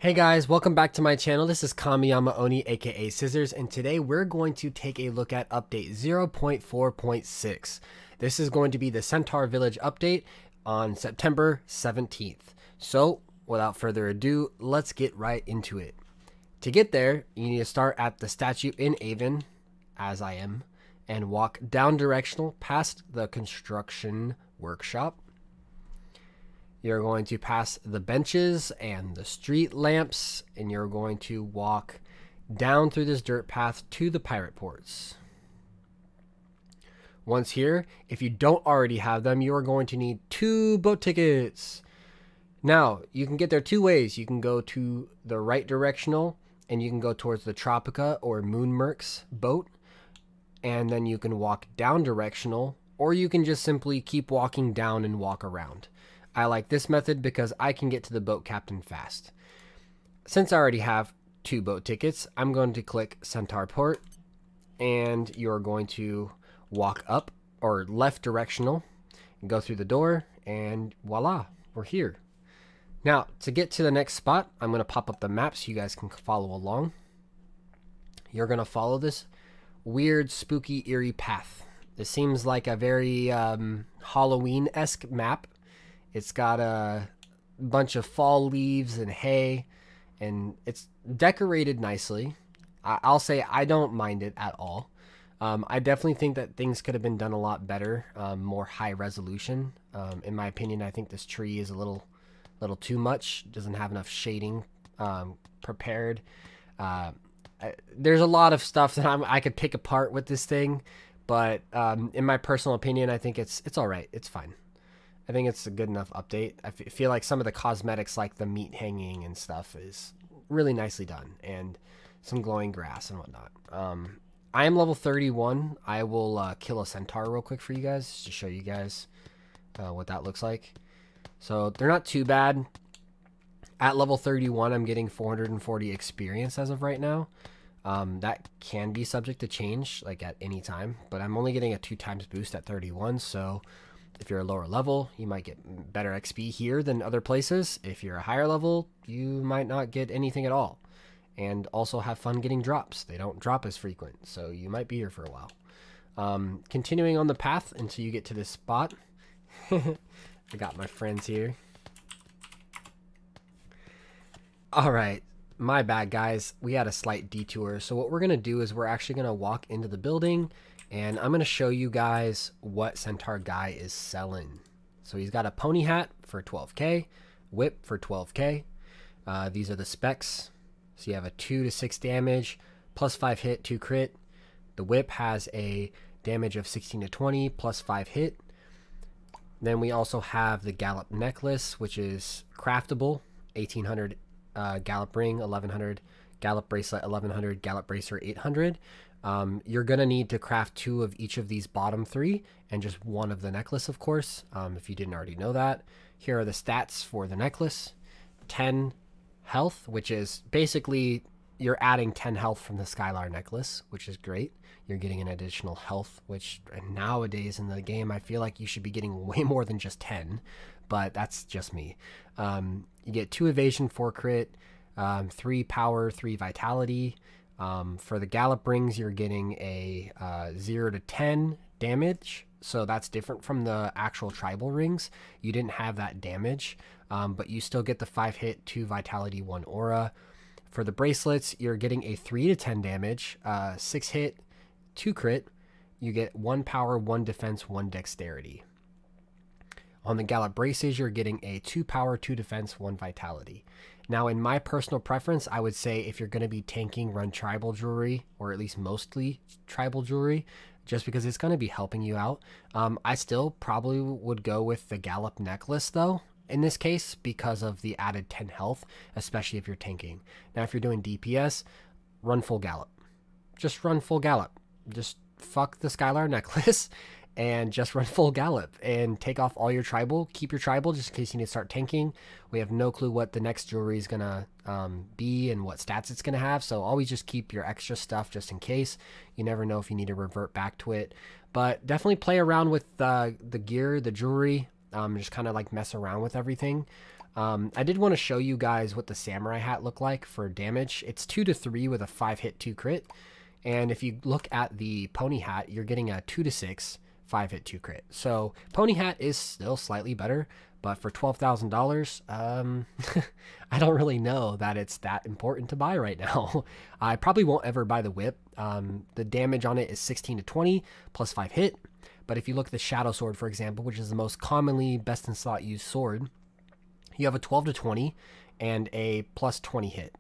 Hey guys, welcome back to my channel. This is Kamiyama Oni aka Scissors, and today we're going to take a look at update 0.4.6. This is going to be the Centaur Village update on September 17th. So, without further ado, let's get right into it. To get there, you need to start at the statue in Aeven, as I am, and walk down directional past the construction workshop. You're going to pass the benches and the street lamps, and you're going to walk down through this dirt path to the pirate ports. Once here, if you don't already have them, you are going to need 2 boat tickets. Now, you can get there 2 ways. You can go to the right directional, and you can go towards the Tropica or Moonmerc's boat, and then you can walk down directional, or you can just simply keep walking down and walk around. I like this method because I can get to the boat captain fast. Since I already have 2 boat tickets, I'm going to click Centaur Port, and you're going to walk up or left directional, go through the door, and voila, we're here. Now, to get to the next spot, I'm going to pop up the map so you guys can follow along. You're going to follow this weird, spooky, eerie path. This seems like a very Halloween-esque map. It's got a bunch of fall leaves and hay, and it's decorated nicely. I'll say I don't mind it at all. I definitely think that things could have been done a lot better, more high resolution. In my opinion, I think this tree is a little too much. Doesn't have enough shading prepared. There's a lot of stuff that I could pick apart with this thing, but in my personal opinion, I think it's all right. It's fine. I think it's a good enough update. I feel like some of the cosmetics, like the meat hanging and stuff, is really nicely done, and some glowing grass and whatnot. I am level 31. I will kill a centaur real quick for you guys, just to show you guys what that looks like. So they're not too bad. At level 31, I'm getting 440 experience as of right now. That can be subject to change, like at any time, but I'm only getting a 2 times boost at 31, so if you're a lower level, you might get better XP here than other places. If you're a higher level, you might not get anything at all. And also have fun getting drops. They don't drop as frequent, so you might be here for a while. Continuing on the path until you get to this spot. I got my friends here. Alright, my bad guys. We had a slight detour. So what we're going to do is we're actually going to walk into the building, and I'm going to show you guys what Centaur Guy is selling. So he's got a pony hat for 12k, whip for 12k. These are the specs. So you have a 2 to 6 damage, plus 5 hit, 2 crit. The whip has a damage of 16 to 20, plus 5 hit. Then we also have the Gallop necklace, which is craftable. 1800 Gallop ring, 1100 Gallop bracelet, 1100 Gallop bracer, 800. You're going to need to craft 2 of each of these bottom 3 and just 1 of the necklace, of course, if you didn't already know that. Here are the stats for the necklace. 10 health, which is basically you're adding 10 health from the Skylar necklace, which is great. You're getting an additional health, which nowadays in the game, I feel like you should be getting way more than just 10, but that's just me. You get 2 evasion, 4 crit, 3 power, 3 vitality. For the Gallop rings, you're getting a 0 to 10 damage, so that's different from the actual tribal rings. You didn't have that damage, but you still get the 5 hit, 2 vitality, 1 aura. For the bracelets, you're getting a 3 to 10 damage, 6 hit, 2 crit. You get 1 power, 1 defense, 1 dexterity. On the Gallop braces, you're getting a 2 power, 2 defense, 1 vitality. Now, in my personal preference, I would say if you're going to be tanking, run tribal jewelry, or at least mostly tribal jewelry, just because it's going to be helping you out. I still probably would go with the Gallop necklace, though, in this case, because of the added 10 health, especially if you're tanking. Now, if you're doing DPS, run full Gallop. Just run full Gallop. Just fuck the Skylar necklace and just run full Gallop and take off all your tribal. Keep your tribal just in case you need to start tanking. We have no clue what the next jewelry is going to be and what stats it's going to have, so always just keep your extra stuff just in case. You never know if you need to revert back to it, but definitely play around with the gear, the jewelry, just kind of like mess around with everything. I did want to show you guys what the samurai hat looked like for damage. It's 2 to 3 with a 5-hit 2 crit. And if you look at the pony hat, you're getting a 2 to 6 5-hit 2 crit. So pony hat is still slightly better, but for $12,000, I don't really know that it's that important to buy right now. I probably won't ever buy the whip. The damage on it is 16 to 20 plus 5 hit. But if you look at the shadow sword, for example, which is the most commonly best in slot used sword, you have a 12 to 20 and a plus 20 hit.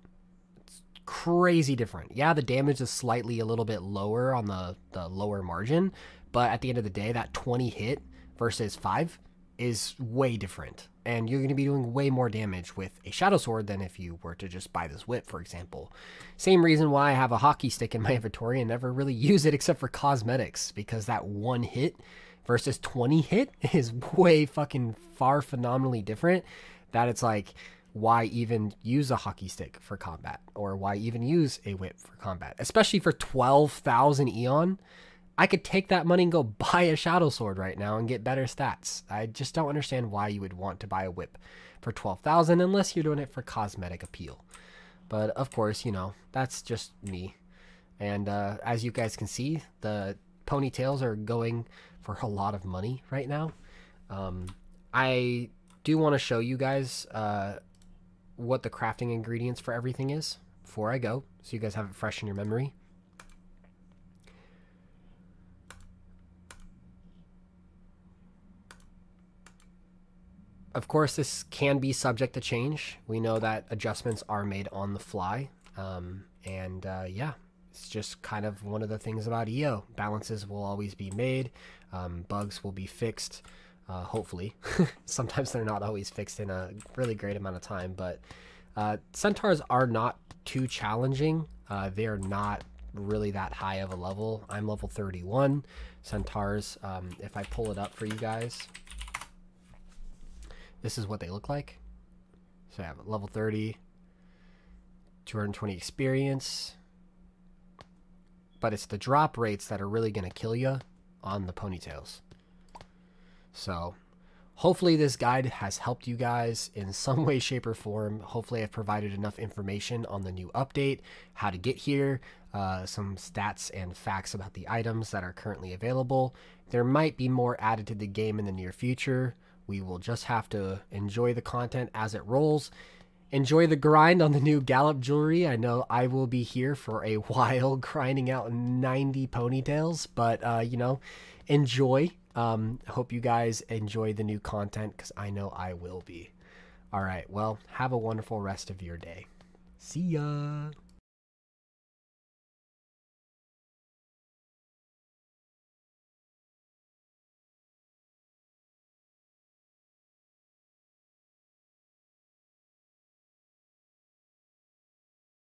It's crazy different. Yeah, the damage is slightly a little bit lower on the lower margin, but at the end of the day, that 20 hit versus 5 is way different. And you're going to be doing way more damage with a shadow sword than if you were to just buy this whip, for example. Same reason why I have a hockey stick in my inventory and never really use it except for cosmetics, because that 1 hit versus 20 hit is way fucking far phenomenally different, that it's like, why even use a hockey stick for combat? Or why even use a whip for combat? Especially for 12,000 Eon. I could take that money and go buy a shadow sword right now and get better stats. I just don't understand why you would want to buy a whip for 12,000 unless you're doing it for cosmetic appeal. But of course, you know, that's just me. And as you guys can see, the ponytails are going for a lot of money right now. I do want to show you guys what the crafting ingredients for everything is before I go, so you guys have it fresh in your memory. Of course, this can be subject to change. We know that adjustments are made on the fly. Yeah, it's just kind of one of the things about EO. Balances will always be made. Bugs will be fixed, hopefully. Sometimes they're not always fixed in a really great amount of time, but Centaurs are not too challenging. They're not really that high of a level. I'm level 31. Centaurs, if I pull it up for you guys, this is what they look like. So I have level 30, 220 experience. But it's the drop rates that are really going to kill you on the ponytails. So hopefully this guide has helped you guys in some way, shape, or form. Hopefully I've provided enough information on the new update, how to get here, some stats and facts about the items that are currently available. There might be more added to the game in the near future. We will just have to enjoy the content as it rolls. Enjoy the grind on the new Gallop jewelry. I know I will be here for a while grinding out 90 ponytails, but you know, enjoy. Hope you guys enjoy the new content, because I know I will be. All right, well, have a wonderful rest of your day. See ya.